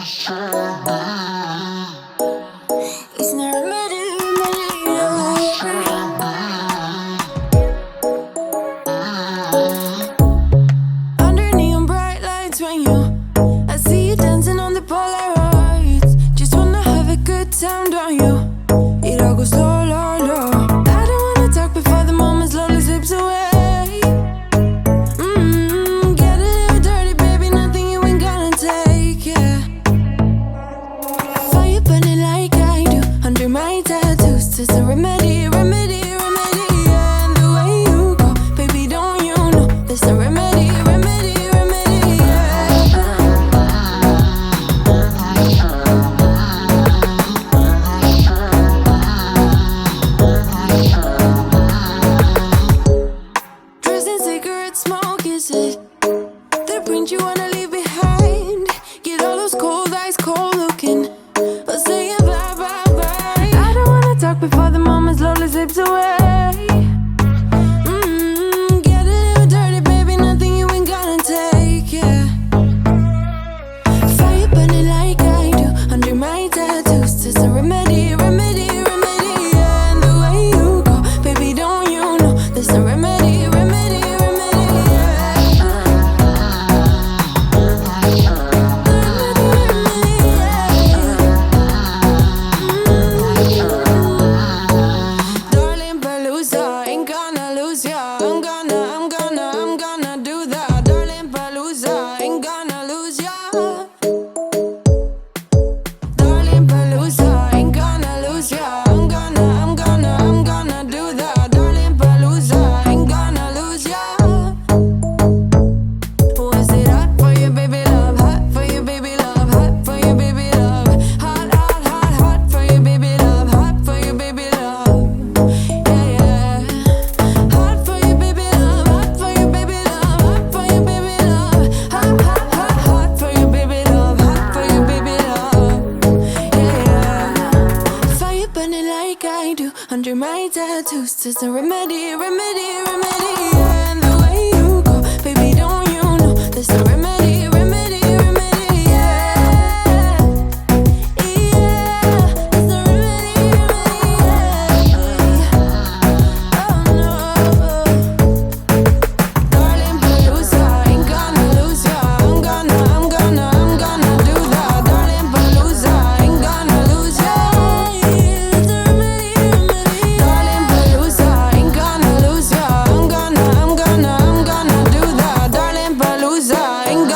It's not a matter. Under neon bright lights when I see you dancing on the Polaroids. Just wanna have a good time, don't you? It all goes low, low, low. I don't wanna talk before the moment slowly slips away. Get a little dirty, baby, nothing you ain't gonna take, yeah. Fire burning like I do under my tattoos. There's a remedy, remedy, remedy, yeah. And the way you go, baby, don't you know? There's a remedy, remedy, remedy, yeah. Dressed in cigarette smoke, is it the print you wanna leave behind? Get all those cold eyes cold looking, or say it bye, bye, bye. I don't wanna talk before the moment slowly slips away. Get a little dirty, baby, nothing you ain't gonna take, yeah. Fire burning like I do under my tattoos. There's a remedy, remedy, remedy, yeah. And the way you go, baby, don't you know? There's a remedy, remedy, remedy, yeah. Darling Palooza, ain't gonna lose ya. I'm gonna do that. Darling Palooza, ain't gonna lose ya. Darling Palooza, ain't gonna lose ya. I'm gonna do that. Darling Palooza, ain't gonna lose ya. Was it hot for you, baby love? Hot for you, baby love. Hot for you, baby love. Hot, hot, hot, hot for you, baby love. Hot for you, baby love. Yeah, yeah. Hot for you, baby love. Hot for you, baby love. Hot for you, baby love. Hot, hot, hot, hot for you, baby love. Hot for you, baby love. Yeah, yeah. Fire burning like I do under my tattoos. There's a remedy, remedy, remedy, yeah. And the way you go, baby, don't you know? There's a remedy, remedy, remedy, yeah. Yeah, there's a remedy, remedy, yeah. Oh no. Darling Palooza, ain't gonna lose ya. I'm gonna do that. Darling Palooza, ain't gonna lose ya. There's a remedy, remedy, darling Palooza, ain't gonna lose ya. I'm gonna do that. Darling Palooza, ain't gonna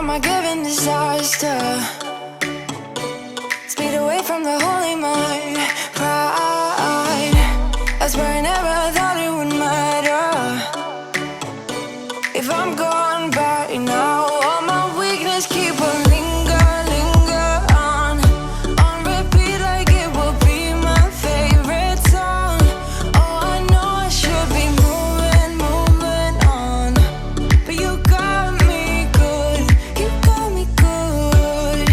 from a given disaster. Speed away from the holy mind. Pride, I swear I never thought it would matter. If I'm gone by now, all my weakness keep on linger on repeat like it will be my favorite song. Oh, I know I should be moving on, but you got me good, you got me good.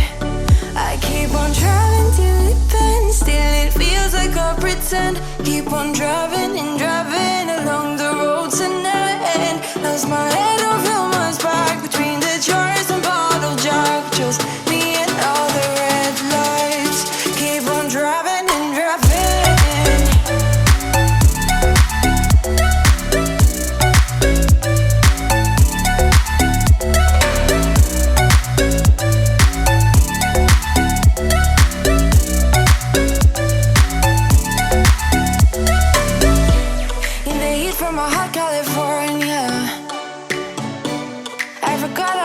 I keep on driving till it bends, still it feels like I pretend. Keep on driving and driving along the road tonight. Lost my head, don't feel my spark between the jars and bottle jack. Just me and all the red lights. Keep on driving and driving. In the heat from a hot California, I forgot